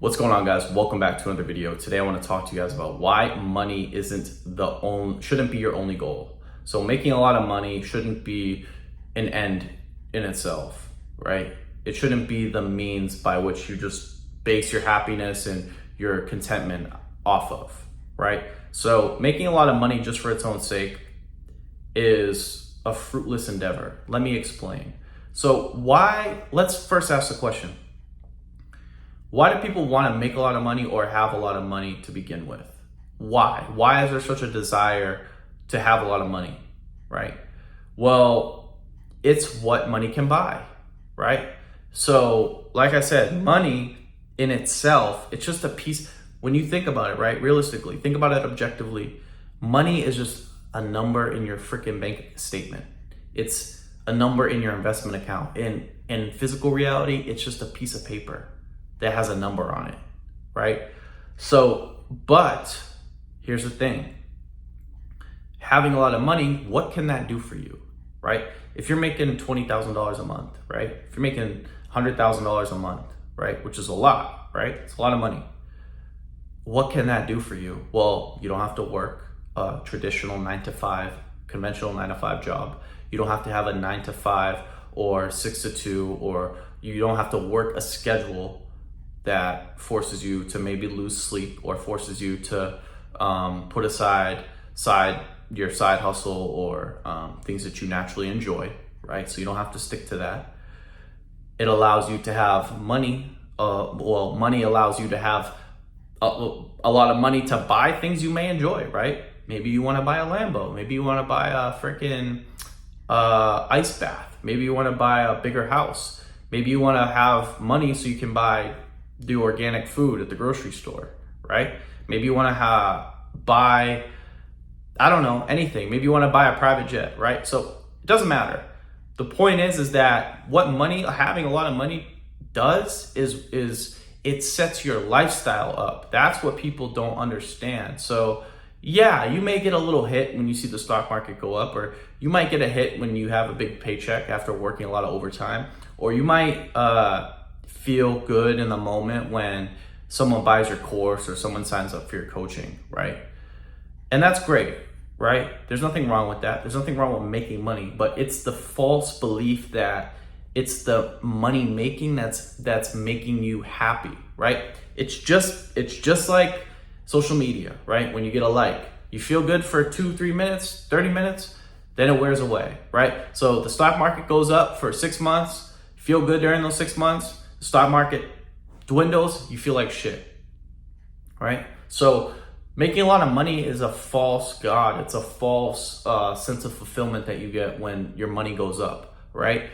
What's going on, guys? Welcome back to another video. Today I want to talk to you guys about why money shouldn't be your only goal. So making a lot of money shouldn't be an end in itself, right? It shouldn't be the means by which you just base your happiness and your contentment off of, right? So making a lot of money just for its own sake is a fruitless endeavor. Let me explain. So let's first ask the question. Why do people want to make a lot of money or have a lot of money to begin with? Why? Why is there such a desire to have a lot of money, right? Well, it's what money can buy, right? So, like I said, money in itself, it's just a piece. When you think about it, right, realistically, think about it objectively, money is just a number in your freaking bank statement. It's a number in your investment account. In physical reality, it's just a piece of paper that has a number on it, right? So, but here's the thing. Having a lot of money, what can that do for you, right? If you're making $20,000 a month, right? If you're making $100,000 a month, right? Which is a lot, right? It's a lot of money. What can that do for you? Well, you don't have to work a traditional 9-to-5, conventional 9-to-5 job. You don't have to have a 9-to-5 or 6-to-2, or you don't have to work a schedule that forces you to maybe lose sleep or forces you to put aside your side hustle or things that you naturally enjoy, right? So you don't have to stick to that. It allows you to have money. Money allows you to have a lot of money to buy things you may enjoy, right? Maybe you want to buy a Lambo. Maybe you want to buy a freaking ice bath. Maybe you want to buy a bigger house. Maybe you want to have money so you can do organic food at the grocery store, right? Maybe you want to buy, I don't know, anything. Maybe you want to buy a private jet, right? So it doesn't matter. The point is that what having a lot of money does is it sets your lifestyle up. That's what people don't understand. So yeah, you may get a little hit when you see the stock market go up, or you might get a hit when you have a big paycheck after working a lot of overtime, or you might feel good in the moment when someone buys your course or someone signs up for your coaching, right? And that's great, right? There's nothing wrong with that. There's nothing wrong with making money, but it's the false belief that it's the money making that's making you happy, right? It's just like social media, right? When you get a like, you feel good for 2-3 minutes, 30 minutes, then it wears away, right? So the stock market goes up for 6 months, feel good during those 6 months, the stock market dwindles, you feel like shit, right? So making a lot of money is a false god. It's a false sense of fulfillment that you get when your money goes up, right?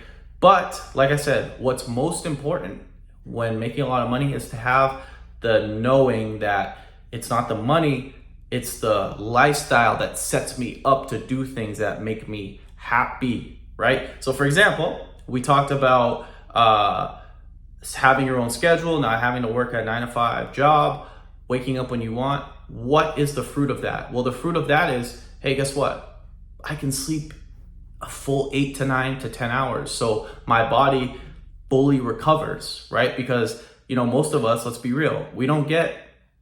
But like I said, what's most important when making a lot of money is to have the knowing that it's not the money, it's the lifestyle that sets me up to do things that make me happy, right? So for example, we talked about having your own schedule, not having to work a 9-to-5 job, waking up when you want. What is the fruit of that? Well, the fruit of that is, hey, guess what? I can sleep a full 8 to 9 to 10 hours. So my body fully recovers, right? Because, most of us, let's be real, we don't get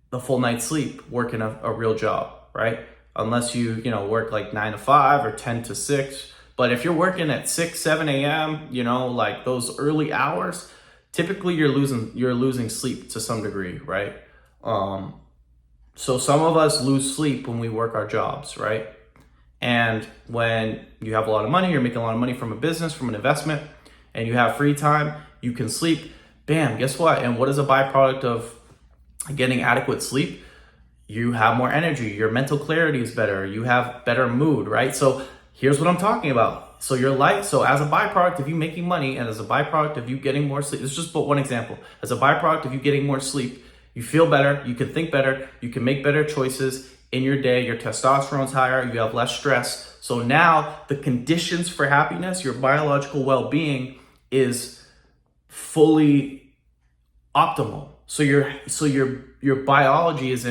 the full night's sleep working a real job, right? Unless you work like 9-to-5 or 10 to 6. But if you're working at 6, 7 a.m., like those early hours, typically you're losing sleep to some degree, right? So some of us lose sleep when we work our jobs, right? And when you have a lot of money, you're making a lot of money from a business, from an investment, and you have free time, you can sleep. Bam, guess what? And what is a byproduct of getting adequate sleep? You have more energy, your mental clarity is better, you have better mood, right? So here's what I'm talking about. So as a byproduct of you making money and as a byproduct of you getting more sleep, this is just but one example. As a byproduct of you getting more sleep, you feel better, you can think better, you can make better choices in your day, your testosterone's higher, you have less stress. So now the conditions for happiness, your biological well-being is fully optimal. So your biology is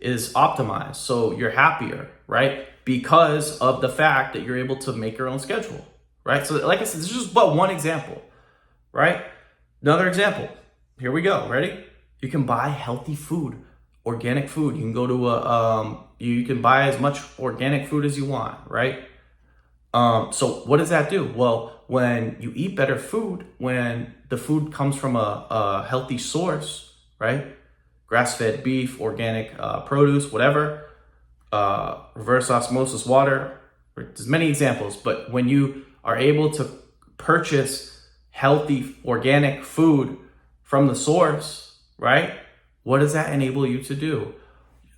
optimized. So you're happier, right? Because of the fact that you're able to make your own schedule, right? So like I said, this is just but one example, right? Another example. Here we go. Ready? You can buy healthy food, organic food. You can go to you can buy as much organic food as you want, right? So what does that do? Well, when you eat better food, when the food comes from a healthy source, right? Grass-fed beef, organic produce, whatever, reverse osmosis water, there's many examples, but when you are able to purchase healthy organic food from the source, right? What does that enable you to do?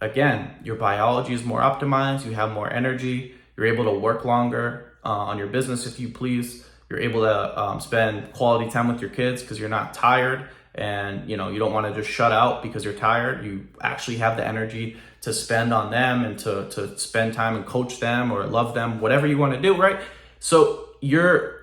Again, your biology is more optimized, you have more energy, you're able to work longer on your business if you please. You're able to spend quality time with your kids because you're not tired, and you don't want to just shut out because you're tired. You actually have the energy to spend on them and to spend time and coach them or love them, whatever you want to do, right? So your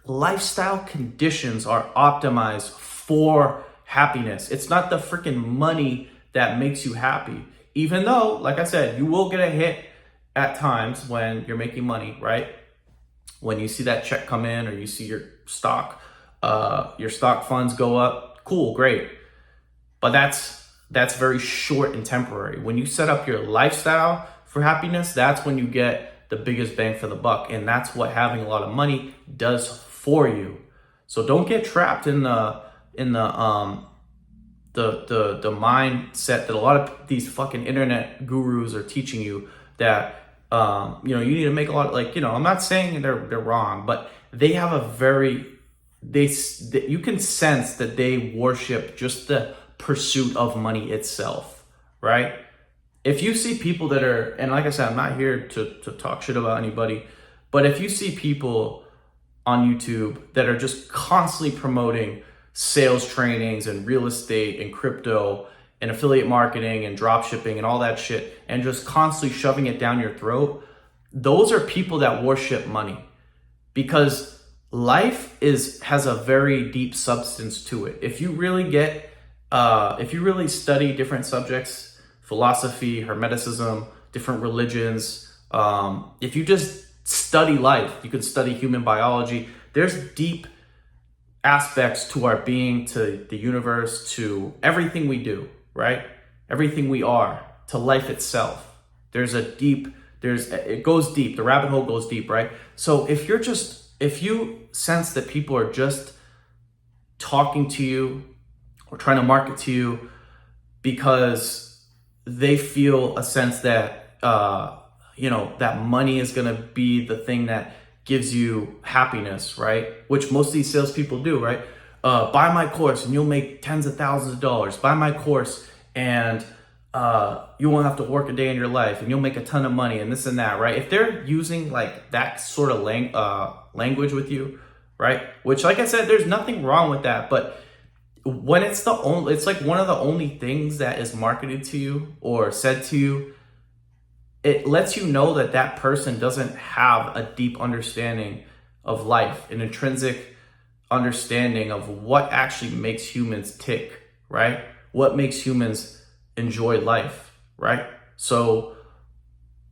lifestyle conditions are optimized for happiness. It's not the freaking money that makes you happy. Even though, like I said, you will get a hit at times when you're making money, right? When you see that check come in, or you see your stock funds go up, cool, great. But that's very short and temporary. When you set up your lifestyle for happiness, that's when you get the biggest bang for the buck. And that's what having a lot of money does for you. So don't get trapped in the mindset that a lot of these fucking internet gurus are teaching you, that you need to make a lot of, I'm not saying they're wrong, but they have you can sense that they worship just the pursuit of money itself, right? If you see people that are, and like I said, I'm not here to talk shit about anybody, but if you see people on YouTube that are just constantly promoting sales trainings and real estate and crypto and affiliate marketing and drop shipping and all that shit, and just constantly shoving it down your throat, those are people that worship money, because life has a very deep substance to it. If you really study different subjects, philosophy, hermeticism, different religions, if you just study life, you could study human biology. There's deep aspects to our being, to the universe, to everything we do, right? Everything we are, to life itself. It goes deep. The rabbit hole goes deep, right? So if you sense that people are just talking to you or trying to market to you because they feel a sense that, that money is going to be the thing that gives you happiness, right? Which most of these salespeople do, right? Buy my course and you'll make tens of thousands of dollars. Buy my course and you won't have to work a day in your life and you'll make a ton of money and this and that, right? If they're using like that sort of language with you, right? Which, like I said, there's nothing wrong with that, but when it's like one of the only things that is marketed to you or said to you, it lets you know that that person doesn't have a deep understanding of life, an intrinsic understanding of what actually makes humans tick, right? What makes humans enjoy life, right? So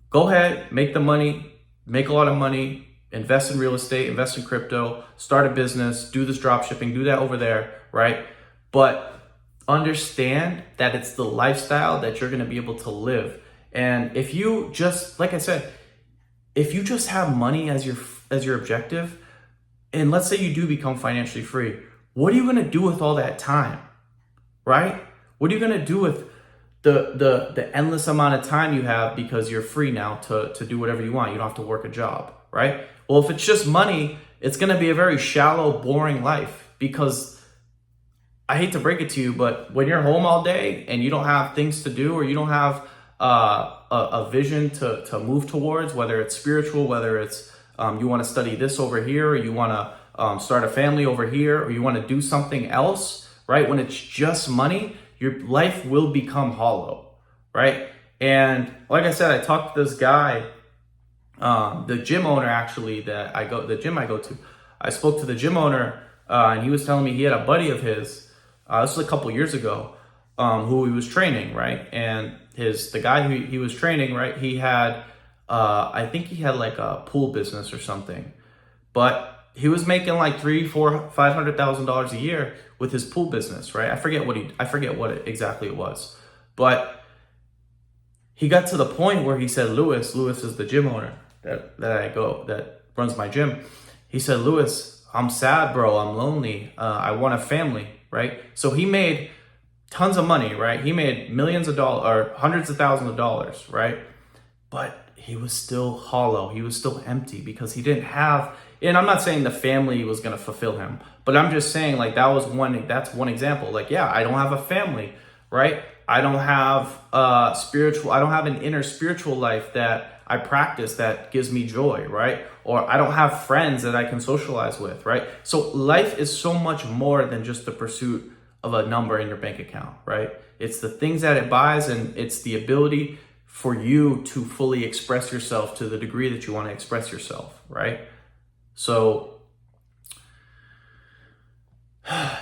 go ahead, make the money, make a lot of money, invest in real estate, invest in crypto, start a business, do this drop shipping, do that over there, right? But understand that it's the lifestyle that you're going to be able to live. And if you just, like I said, if you just have money as your objective, and let's say you do become financially free, what are you going to do with all that time, right? What are you going to do with the endless amount of time you have because you're free now to do whatever you want? You don't have to work a job, right? Well, if it's just money, it's going to be a very shallow, boring life, because I hate to break it to you, but when you're home all day and you don't have things to do, or you don't have a vision to move towards, whether it's spiritual, whether it's you want to study this over here, or you want to start a family over here, or you want to do something else, right? When it's just money, your life will become hollow, right? And like I said, I talked to this guy, the gym owner actually the gym I go to. I spoke to the gym owner and he was telling me he had a buddy of his, this was a couple years ago, who he was training, right? And the guy who he was training, right, he had, I think he had like a pool business or something, but he was making like $300,000, $400,000 a year with his pool business, right? I forget what exactly it was, but he got to the point where he said, Lewis is the gym owner that runs my gym. He said, Lewis, I'm sad, bro. I'm lonely. I want a family, right? So he made tons of money, right? He made millions of dollars or hundreds of thousands of dollars, right? But he was still hollow. He was still empty because he didn't have, and I'm not saying the family was going to fulfill him, but I'm just saying like that's one example. Like, yeah, I don't have a family, right? I don't have I don't have an inner spiritual life that I practice that gives me joy, right? Or I don't have friends that I can socialize with, right? So life is so much more than just the pursuit of a number in your bank account, right? It's the things that it buys, and it's the ability for you to fully express yourself to the degree that you want to express yourself, right? So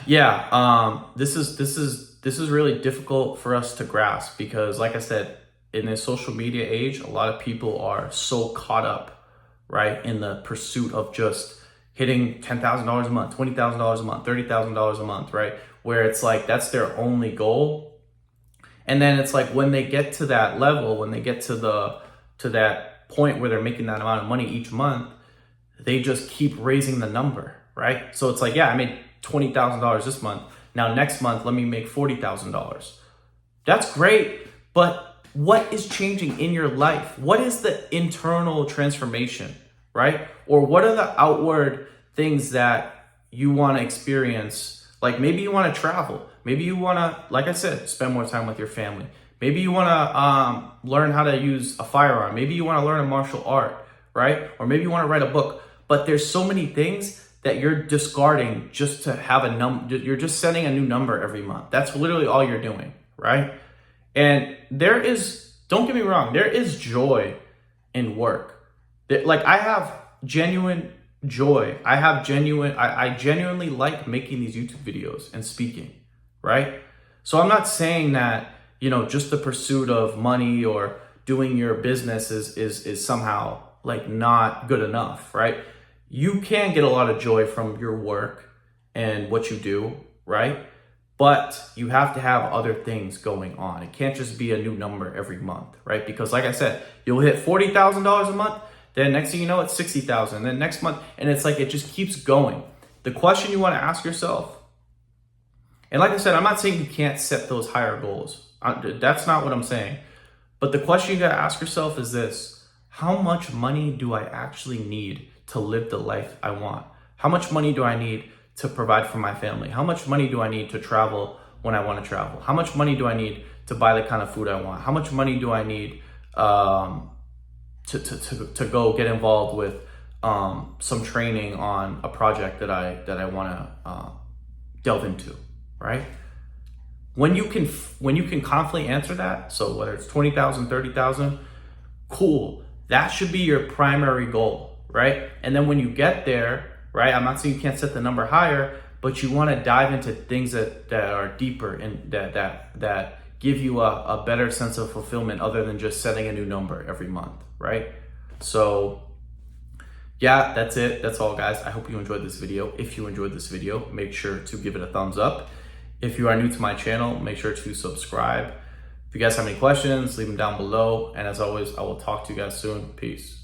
yeah, this is really difficult for us to grasp because, like I said, in this social media age, a lot of people are so caught up, right, in the pursuit of just hitting $10,000 a month, $20,000 a month, $30,000 a month, right? Where it's like that's their only goal. And then it's like when they get to that level, when they get to that point where they're making that amount of money each month, they just keep raising the number, right? So it's like, yeah, I made $20,000 this month. Now next month, let me make $40,000. That's great, but what is changing in your life? What is the internal transformation, right? Or what are the outward things that you want to experience? Like maybe you want to travel. Maybe you want to, like I said, spend more time with your family. Maybe you want to learn how to use a firearm. Maybe you want to learn a martial art, right? Or maybe you want to write a book. But there's so many things that you're discarding just to have a number. You're just setting a new number every month. That's literally all you're doing, right? And there is, don't get me wrong, there is joy in work. Like I have genuine joy. I genuinely like making these YouTube videos and speaking, right? So I'm not saying that, just the pursuit of money or doing your business is somehow like not good enough, right? You can get a lot of joy from your work and what you do, right? But you have to have other things going on. It can't just be a new number every month, right? Because like I said, you'll hit $40,000 a month, then next thing you know, it's $60,000, then next month, and it's like, it just keeps going. The question you want to ask yourself, and like I said, I'm not saying you can't set those higher goals. That's not what I'm saying. But the question you got to ask yourself is this: how much money do I actually need to live the life I want? How much money do I need to provide for my family? How much money do I need to travel when I want to travel? How much money do I need to buy the kind of food I want? How much money do I need to go get involved with some training on a project that I want to delve into, right? When you can confidently answer that, so whether it's 20,000, 30,000, cool. That should be your primary goal, right? And then when you get there, right? I'm not saying you can't set the number higher, but you want to dive into things that are deeper and that give you a better sense of fulfillment other than just setting a new number every month, right? So yeah, that's it. That's all, guys. I hope you enjoyed this video. If you enjoyed this video, make sure to give it a thumbs up. If you are new to my channel, make sure to subscribe. If you guys have any questions, leave them down below. And as always, I will talk to you guys soon. Peace.